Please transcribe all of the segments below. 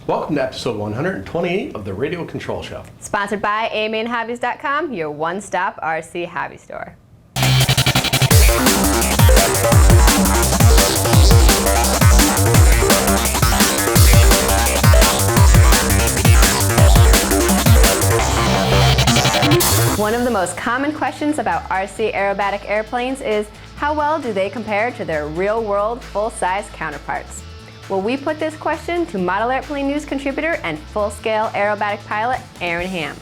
Welcome to episode 128 of the Radio Control Show. Sponsored by amainhobbies.com, your one-stop RC hobby store. One of the most common questions about RC aerobatic airplanes is, how well do they compare to their real-world full-size counterparts? Well, we put this question to Model Airplane News contributor and full-scale aerobatic pilot Aaron Ham.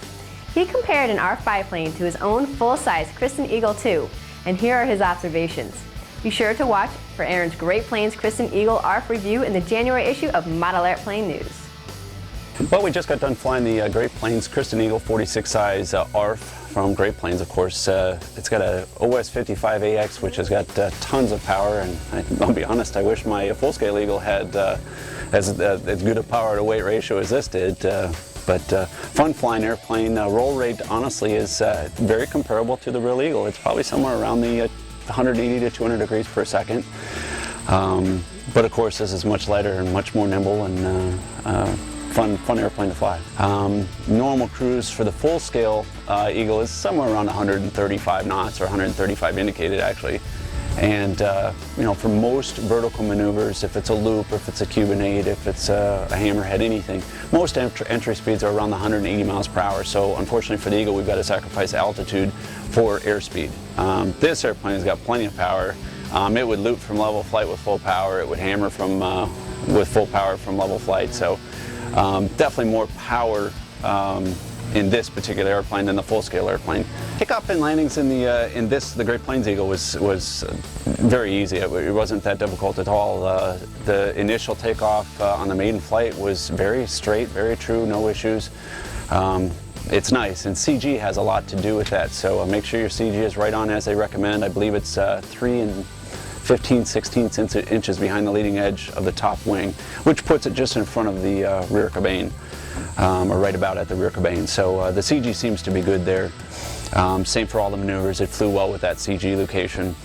He compared an R5 plane to his own full-size Christen Eagle II, and here are his observations. Be sure to watch for Aaron's Great Plains Christen Eagle ARF review in the January issue of Model Airplane News. Well, we just got done flying the Great Plains Christen Eagle 46 size ARF from Great Plains, of course. It's got a OS55AX, which has got tons of power, and I'll be honest, I wish my full-scale Eagle had as good a power to weight ratio as this did. But fun flying airplane. Roll rate, honestly, is very comparable to the real Eagle. It's probably somewhere around the 180 to 200 degrees per second. But of course, this is much lighter and much more nimble and fun airplane to fly. Normal cruise for the full-scale Eagle is somewhere around 135 knots, or 135 indicated actually. And you know, for most vertical maneuvers, if it's a loop, if it's a Cuban 8, if it's a hammerhead, anything, most entry speeds are around the 180 miles per hour. So unfortunately for the Eagle, we've got to sacrifice altitude for airspeed. This airplane has got plenty of power. It would loop from level flight with full power. It would hammer from with full power from level flight. So definitely more power in this particular airplane than the full-scale airplane. Takeoff and landings in the Great Plains Eagle was very easy. It wasn't that difficult at all. The initial takeoff on the maiden flight was very straight, very true, no issues. It's nice, and CG has a lot to do with that. So make sure your CG is right on as they recommend. I believe it's 3 15/16 inches behind the leading edge of the top wing, which puts it just in front of the rear cabane, or right about at the rear cabane. So the CG seems to be good there. Same for all the maneuvers. It flew well with that CG location.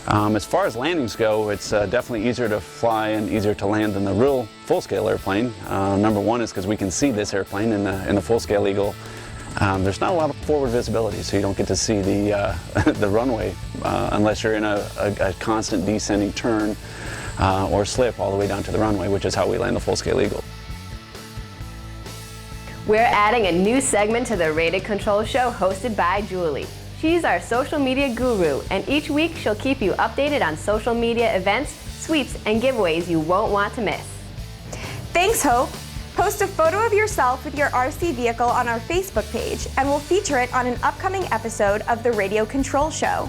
As far as landings go, it's definitely easier to fly and easier to land than the real full-scale airplane. Number one is because we can see this airplane in the full-scale Eagle. There's not a lot of forward visibility, so you don't get to see the the runway unless you're in a constant descending turn or slip all the way down to the runway, which is how we land the full-scale Eagle. We're adding a new segment to the Rated Control Show hosted by Julie. She's our social media guru, and each week she'll keep you updated on social media events, sweeps, and giveaways you won't want to miss. Thanks, Hope. Post a photo of yourself with your RC vehicle on our Facebook page, and we'll feature it on an upcoming episode of the Radio Control Show.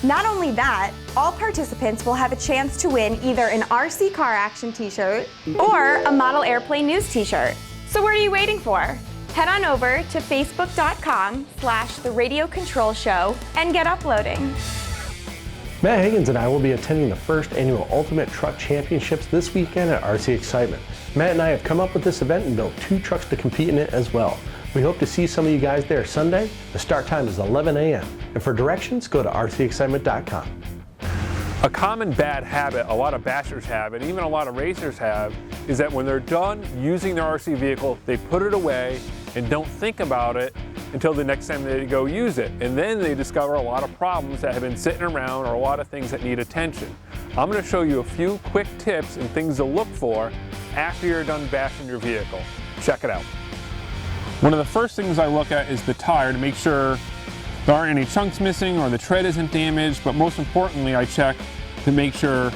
Not only that, all participants will have a chance to win either an RC Car Action t-shirt or a Model Airplane News t-shirt. So what are you waiting for? Head on over to facebook.com/The Radio Control Show and get uploading. Matt Higgins and I will be attending the first annual Ultimate Truck Championships this weekend at RC Excitement. Matt and I have come up with this event and built 2 trucks to compete in it as well. We hope to see some of you guys there Sunday. The start time is 11 a.m. And for directions, go to rcexcitement.com. A common bad habit a lot of bashers have, and even a lot of racers have, is that when they're done using their RC vehicle, they put it away and don't think about it until the next time they go use it. And then they discover a lot of problems that have been sitting around, or a lot of things that need attention. I'm going to show you a few quick tips and things to look for after you're done bashing your vehicle. Check it out. One of the first things I look at is the tire to make sure there aren't any chunks missing or the tread isn't damaged, but most importantly I check to make sure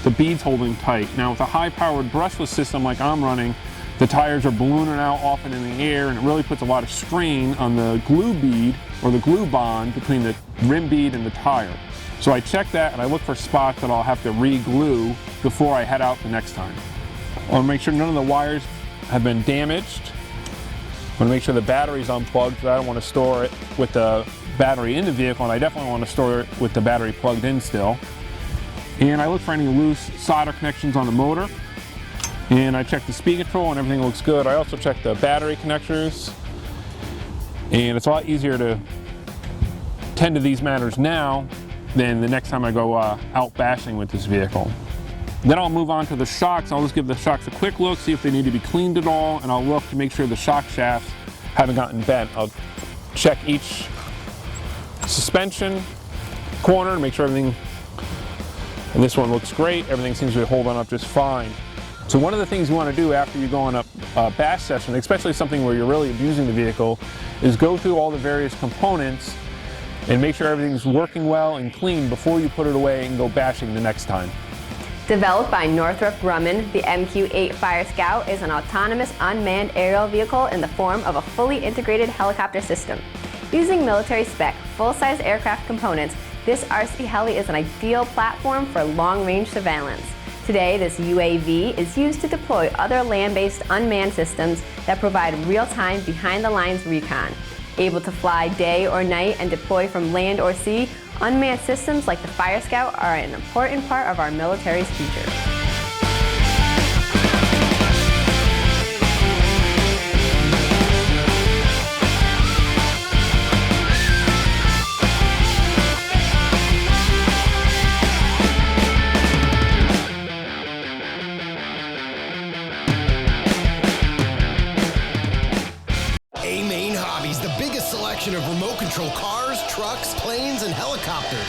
the bead's holding tight. Now with a high-powered brushless system like I'm running, the tires are ballooning out often in the air, and it really puts a lot of strain on the glue bead or the glue bond between the rim bead and the tire. So I check that and I look for spots that I'll have to re-glue before I head out the next time. I want to make sure none of the wires have been damaged. I want to make sure the battery's unplugged, because I don't want to store it with the battery in the vehicle, and I definitely want to store it with the battery plugged in still. And I look for any loose solder connections on the motor. And I check the speed control and everything looks good. I also check the battery connectors. And it's a lot easier to tend to these matters now than the next time I go out bashing with this vehicle. Then I'll move on to the shocks. I'll just give the shocks a quick look, see if they need to be cleaned at all, and I'll look to make sure the shock shafts haven't gotten bent. I'll check each suspension corner to make sure everything, and this one looks great, everything seems to be holding up just fine. So one of the things you want to do after you go on a bash session, especially something where you're really abusing the vehicle, is go through all the various components and make sure everything's working well and clean before you put it away and go bashing the next time. Developed by Northrop Grumman, the MQ-8 Fire Scout is an autonomous unmanned aerial vehicle in the form of a fully integrated helicopter system. Using military spec, full-size aircraft components, this RC Heli is an ideal platform for long-range surveillance. Today, this UAV is used to deploy other land-based unmanned systems that provide real-time behind-the-lines recon. Able to fly day or night and deploy from land or sea, unmanned systems like the Fire Scout are an important part of our military's future. Of remote control cars, trucks, planes, and helicopters.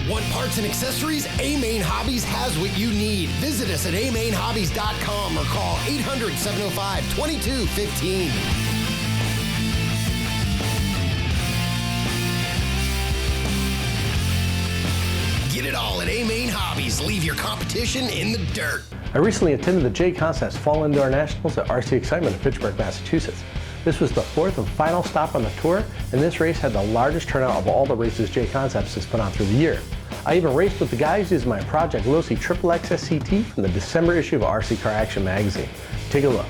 Want parts and accessories? A-Main Hobbies has what you need. Visit us at amainhobbies.com or call 800-705-2215. Get it all at A-Main Hobbies. Leave your competition in the dirt. I recently attended the JConcepts Fall Indoor Nationals at RC Excitement in Fitchburg, Massachusetts. This was the fourth and final stop on the tour, and this race had the largest turnout of all the races JConcepts has put on through the year. I even raced with the guys using my Project Losi XXX SCT from the December issue of RC Car Action magazine. Take a look.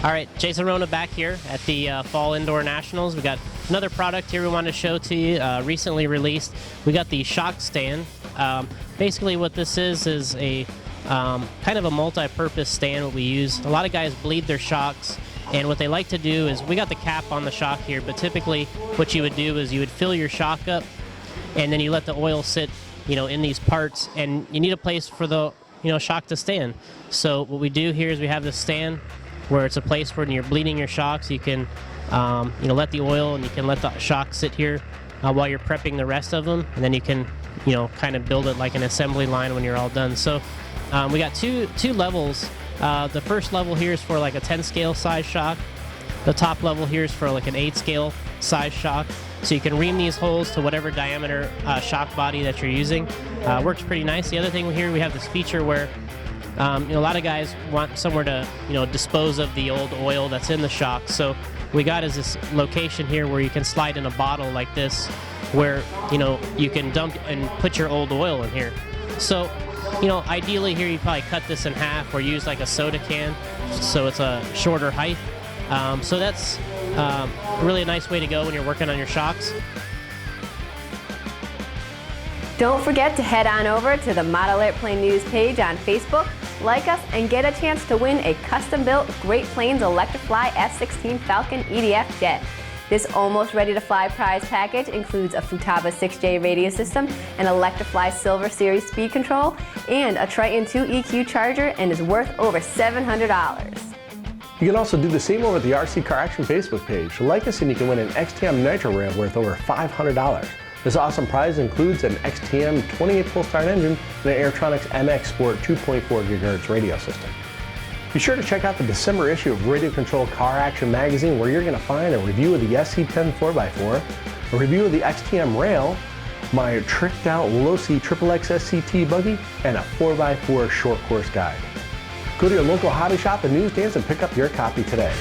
All right, Jason Ruona back here at the Fall Indoor Nationals. We got another product here we want to show to you, recently released. We got the shock stand. Basically what this is a kind of a multi-purpose stand what we use. A lot of guys bleed their shocks, and what they like to do is, we got the cap on the shock here, but typically what you would do is you would fill your shock up, and then you let the oil sit, in these parts, and you need a place for the, shock to stand. So what we do here is we have this stand where it's a place where when you're bleeding your shocks, you can let the oil and you can let the shock sit here while you're prepping the rest of them, and then you can kind of build it like an assembly line when you're all done. So we got two levels. The first level here is for like a 10 scale size shock. The top level here is for like an 8 scale size shock. So you can ream these holes to whatever diameter shock body that you're using. Works pretty nice. The other thing here, we have this feature where a lot of guys want somewhere to, dispose of the old oil that's in the shock. So we got is this location here where you can slide in a bottle like this, where, you can dump and put your old oil in here. So, ideally here you'd probably cut this in half or use like a soda can, so it's a shorter height. So that's really a nice way to go when you're working on your shocks. Don't forget to head on over to the Model Airplane News page on Facebook, like us, and get a chance to win a custom-built Great Plains Electrifly F-16 Falcon EDF jet. This almost ready-to-fly prize package includes a Futaba 6J radio system, an Electrifly Silver Series speed control, and a Triton 2 EQ charger, and is worth over $700. You can also do the same over at the RC Car Action Facebook page. Like us and you can win an XTM Nitro rail worth over $500. This awesome prize includes an XTM 28 full-start engine and an Airtronics MX Sport 2.4 GHz radio system. Be sure to check out the December issue of Radio Control Car Action magazine, where you're going to find a review of the SC10 4x4, a review of the XTM rail, my tricked out Losi XXX SCT buggy, and a 4x4 short course guide. Go to your local hobby shop and newsstands and pick up your copy today.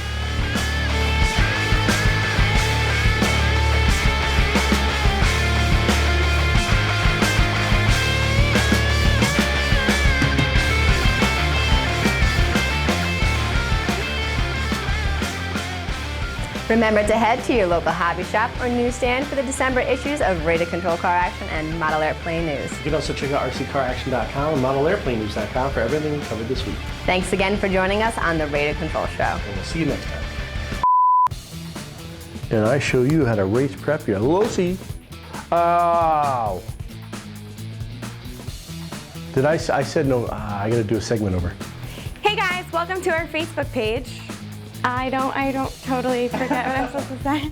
Remember to head to your local hobby shop or newsstand for the December issues of Radio Control Car Action and Model Airplane News. You can also check out rccaraction.com and modelairplanenews.com for everything we covered this week. Thanks again for joining us on the Radio Control Show. And we'll see you next time. And I show you how to race prep your Losi. Oh. I said no, I gotta do a segment over. Hey guys, welcome to our Facebook page. I don't totally forget what I'm supposed to say.